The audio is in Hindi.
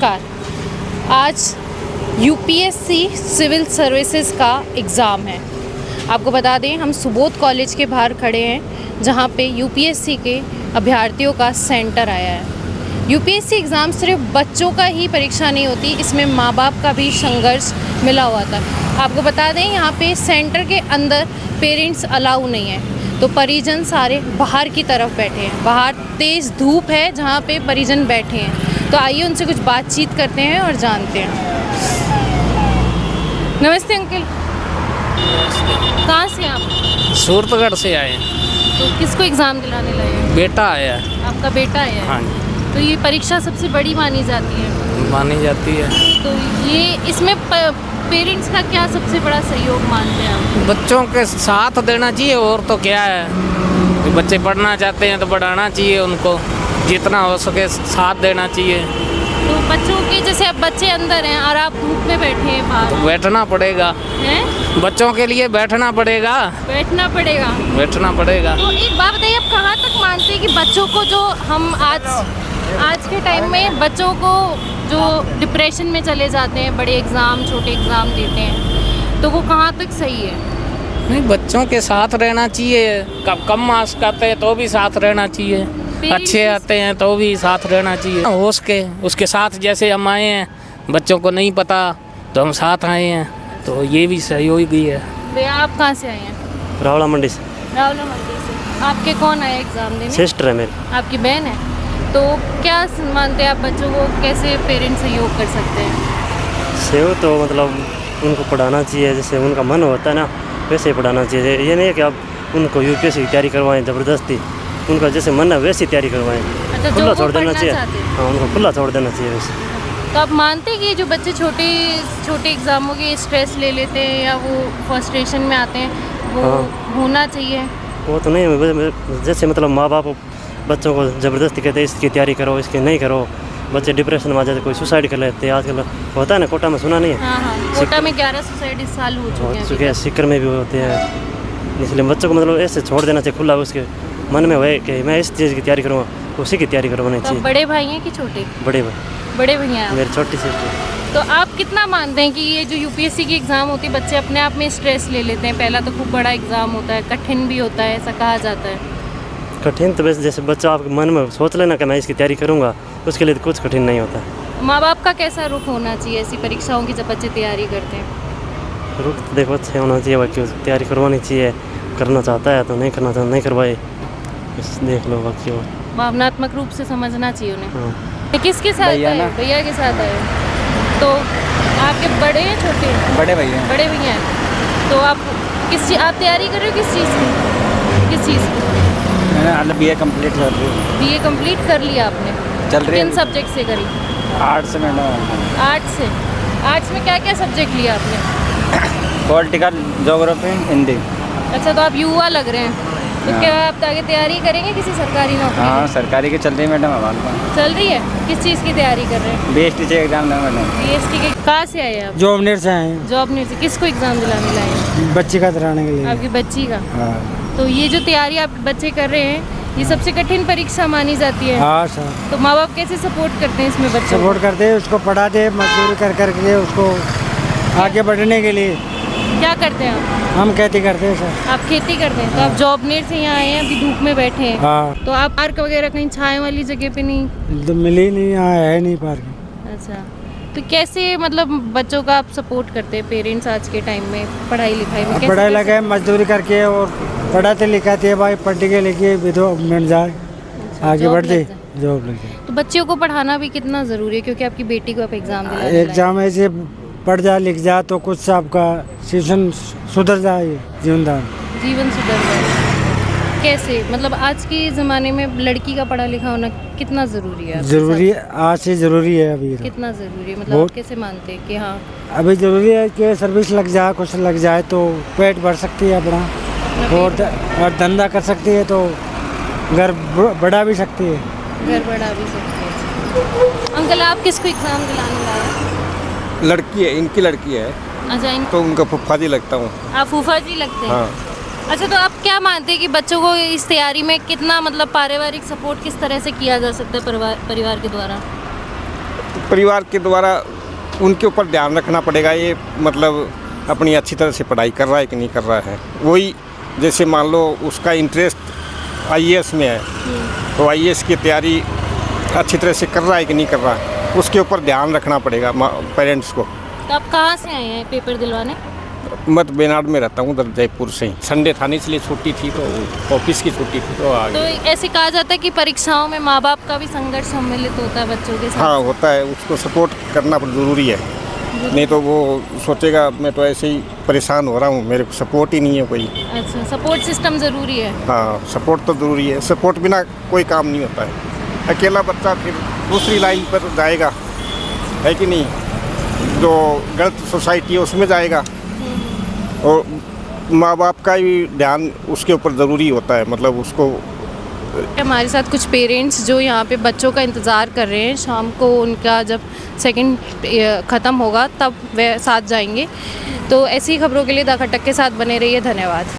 नमस्कार। आज यूपीएससी सिविल सर्विसेज का एग्ज़ाम है। आपको बता दें, हम सुबोध कॉलेज के बाहर खड़े हैं जहां पे यूपीएससी के अभ्यर्थियों का सेंटर आया है। यूपीएससी एग्ज़ाम सिर्फ बच्चों का ही परीक्षा नहीं होती, इसमें माँ बाप का भी संघर्ष मिला हुआ था। आपको बता दें, यहाँ पे सेंटर के अंदर पेरेंट्स अलाउ नहीं है, तो परिजन सारे बाहर की तरफ बैठे हैं। बाहर तेज़ धूप है जहाँ पे परिजन बैठे हैं। तो आइए उनसे कुछ बातचीत करते हैं और जानते हैं। नमस्ते अंकल, कहाँ से आप? सूरतगढ़ से आए हैं। तो किसको एग्ज़ाम दिलाने लाए हैं? बेटा आया है। आपका बेटा आया है? हाँ जी, तो ये परीक्षा सबसे बड़ी मानी जाती है, मानी जाती है। तो ये इसमें पेरेंट्स का क्या सबसे बड़ा सहयोग मानते हैं आप? बच्चों के साथ देना चाहिए, और तो क्या है। कि बच्चे पढ़ना चाहते हैं तो पढ़ाना चाहिए, उनको जितना हो सके साथ देना चाहिए। तो बच्चों के जैसे अब बच्चे अंदर हैं और आप धूप में बैठे हैं बाहर, तो बैठना पड़ेगा, हैं? बच्चों के लिए बैठना पड़ेगा। बैठना पड़ेगा। बैठना पड़ेगा। तो एक बात बताइए, आप कहाँ तक मानते हैं कि बच्चों को जो हम आज के टाइम में बच्चों को जो डिप्रेशन में चले जाते हैं, बड़े एग्ज़ाम छोटे एग्ज़ाम देते हैं, तो वो कहाँ तक सही है? नहीं, बच्चों के साथ रहना चाहिए। कम मार्क्स आते हैं तो भी साथ रहना चाहिए, अच्छे आते हैं तो भी साथ रहना चाहिए। हो उसके साथ जैसे हम आए हैं, बच्चों को नहीं पता तो हम साथ आए हैं, तो ये भी सहयोगी है। भैया, आप कहाँ से आए हैं? रावला मंडी से। रावला मंडी से। आपके कौन आए एग्ज़ाम देने? सिस्टर है मेरी। आपकी बहन है। तो क्या मानते हैं आप, बच्चों को कैसे पेरेंट्स सहयोग कर सकते हैं? सेव तो मतलब उनको पढ़ाना चाहिए, जैसे उनका मन होता है ना वैसे ही पढ़ाना चाहिए। ये नहीं है कि आप उनको यूपीएससी की तैयारी करवाएं ज़बरदस्ती, उनका जैसे मन है वैसी तैयारी करवाएं। अच्छा, खुला जो छोड़ वो देना पढ़ना चाहिए। चाहते हैं। हाँ, उनको खुला छोड़ देना चाहिए वैसे। तो आप मानते हैं कि जो बच्चे छोटे एग्ज़ामों के स्ट्रेस ले लेते हैं या वो फ्रस्ट्रेशन में आते हैं, वो हाँ। होना चाहिए? वो तो नहीं, जैसे मतलब माँ बाप बच्चों को ज़बरदस्ती कहते हैं इसकी तैयारी करो, इसकी नहीं करो, बच्चे डिप्रेशन में आ जाते, कोई सुसाइड कर लेते हैं। आजकल होता है ना, कोटा में सुना नहीं है? हाँ, कोटा में 11 सुसाइड इस साल हो चुके हैं। सिक्कर में भी होते हैं। इसलिए बच्चों को मतलब ऐसे छोड़ देना चाहिए खुला, उसके मन में हुए कि मैं इस चीज़ की तैयारी करूँगा, उसी की तैयारी करवानी तो चाहिए। बड़े भाई हैं कि छोटे? बड़े भाई। बड़े भैया हैं। मेरी छोटी सिस्टर। तो आप कितना मानते हैं कि ये जो यूपीएससी की एग्ज़ाम होती है, बच्चे अपने आप में स्ट्रेस ले लेते हैं? पहला तो खूब बड़ा एग्ज़ाम होता है, कठिन भी होता है, ऐसा कहा जाता है। कठिन तो वैसे जैसे बच्चा आपके मन में सोच लेना कि मैं इसकी तैयारी करूँगा, उसके लिए तो कुछ कठिन नहीं होता। माँ बाप का कैसा रुख होना चाहिए ऐसी परीक्षाओं की जब बच्चे तैयारी करते हैं? रुख तो देखो अच्छे होना चाहिए, बाकी तैयारी करवानी चाहिए। करना चाहता है तो नहीं करना चाहता नहीं करवाए, बस देख लो बाकी। और भावनात्मक रूप से समझना चाहिए उन्हें। हाँ, किसके साथ आए? भैया के साथ आए। तो आपके बड़े हैं छोटे हैं? बड़े भैया। बड़े भैया हैं। तो आप आप तैयारी कर रहे हो किस चीज़ की? किस चीज़ की? मैंने BA कंप्लीट कर रही हूँ। BA कंप्लीट कर लिया आपने? चल रही है। किन सब्जेक्ट से करी? आर्ट्स से मैडम। आर्ट्स से। आर्ट्स में क्या क्या सब्जेक्ट लिया आपने? Political, geography, Hindi. अच्छा, तो आप युवा लग रहे हैं, तो हाँ। क्या आप आगे तैयारी करेंगे किसी सरकारी नौकरी हाँ, की? सरकारी की चल रही है मैडम हमारे पास। चल रही है। किस चीज़ की तैयारी कर रहे हैं? BST से एग्जाम देना मैडम। BST के। कहाँ से आए आप? जॉब नेट से आए हैं, जॉब नहीं से। किसको एग्ज़ाम दिलाने लाए हैं? बच्चे का कराने के लिए। आपकी बच्ची का। हाँ तो ये जो तैयारी आप बच्चे कर रहे हैं, ये सबसे कठिन परीक्षा मानी जाती है। हाँ सर, तो माँ बाप कैसे सपोर्ट करते हैं इसमें बच्चों को? सपोर्ट करते हैं, उसको पढ़ाते हैं, मजदूरी कर करके उसको आगे बढ़ने के लिए। क्या करते हैं आप? हम खेती करते हैं सर। आप खेती करते हैं। तो आप जॉब नेट से यहाँ आए हैं, अभी धूप में बैठे हैं। हाँ, तो आप पार्क वगैरह कहीं छाए वाली जगह पे नहीं? तो मिली नहीं, यहाँ है नहीं पार्क। अच्छा, तो कैसे मतलब बच्चों का आप सपोर्ट करते हैं पेरेंट्स आज के टाइम में पढ़ाई लिखाई में? कैसे पढ़ाई कर लगे मजदूरी करके और पढ़ाते लिखाते हैं भाई, पढ़ के लिखे विधवा मिल जाए, आगे जॉब बढ़ते लग जाए। जॉब लग जाए। तो बच्चियों को पढ़ाना भी कितना ज़रूरी है, क्योंकि आपकी बेटी को आप एग्ज़ाम दिला रहे हैं। एग्जाम ऐसे पढ़ जाए लिख जाए तो कुछ आपका सीजन सुधर जाए, जीवनदान। जीवन सुधर जाए। कैसे मतलब आज के ज़माने में लड़की का पढ़ा लिखा होना कितना ज़रूरी है? आपके जरूरी साथ? आज से जरूरी है अभी तो। कितना ज़रूरी है मतलब बहुत। आप कैसे मानते हैं कि हाँ अभी जरूरी है कि सर्विस लग जाए, कुछ लग जाए तो पेट भर सकती है अपना, और धंधा कर सकती है तो घर बढ़ा भी सकती है। घर बढ़ा भी सकते हैं। अंकल, आप किसको एग्ज़ाम दिलाने लाए हैं? लड़की है, इनकी लड़की है, अच्छा, तो उनका फुफ्फा जी लगता हूँ। आप फूफा जी लगते हैं? हाँ। अच्छा, तो आप क्या मानते हैं कि बच्चों को इस तैयारी में कितना मतलब पारिवारिक सपोर्ट किस तरह से किया जा सकता है परिवार के द्वारा? परिवार के द्वारा उनके ऊपर ध्यान रखना पड़ेगा। ये मतलब अपनी अच्छी तरह से पढ़ाई कर रहा है कि नहीं कर रहा है। वही जैसे मान लो उसका इंटरेस्ट आईएएस में है, तो आईएएस की तैयारी अच्छी तरह से कर रहा है कि नहीं कर रहा है, उसके ऊपर ध्यान रखना पड़ेगा पेरेंट्स को। तो आप कहाँ से आए हैं पेपर दिलवाने? मैं बेनाड में रहता हूँ, उधर जयपुर से ही। संडे था इसलिए छुट्टी थी, तो ऑफिस की छुट्टी थी तो आ तो गए। ऐसे कहा जाता है कि परीक्षाओं में माँ बाप का भी संघर्ष सम्मिलित होता है बच्चों के साथ। हाँ होता है, उसको सपोर्ट करना ज़रूरी है, नहीं तो वो सोचेगा मैं तो ऐसे ही परेशान हो रहा हूँ, मेरे को सपोर्ट ही नहीं है कोई। अच्छा, सपोर्ट सिस्टम ज़रूरी है। हाँ सपोर्ट तो ज़रूरी है, सपोर्ट बिना कोई काम नहीं होता है। अकेला बच्चा फिर दूसरी लाइन पर जाएगा, है कि नहीं, जो गलत सोसाइटी है उसमें जाएगा, और माँ बाप का भी ध्यान उसके ऊपर ज़रूरी होता है। मतलब उसको हमारे साथ कुछ पेरेंट्स जो यहाँ पे बच्चों का इंतज़ार कर रहे हैं, शाम को उनका जब सेकंड ख़त्म होगा तब वे साथ जाएंगे। तो ऐसी खबरों के लिए द खटक के साथ बने रहिए। धन्यवाद।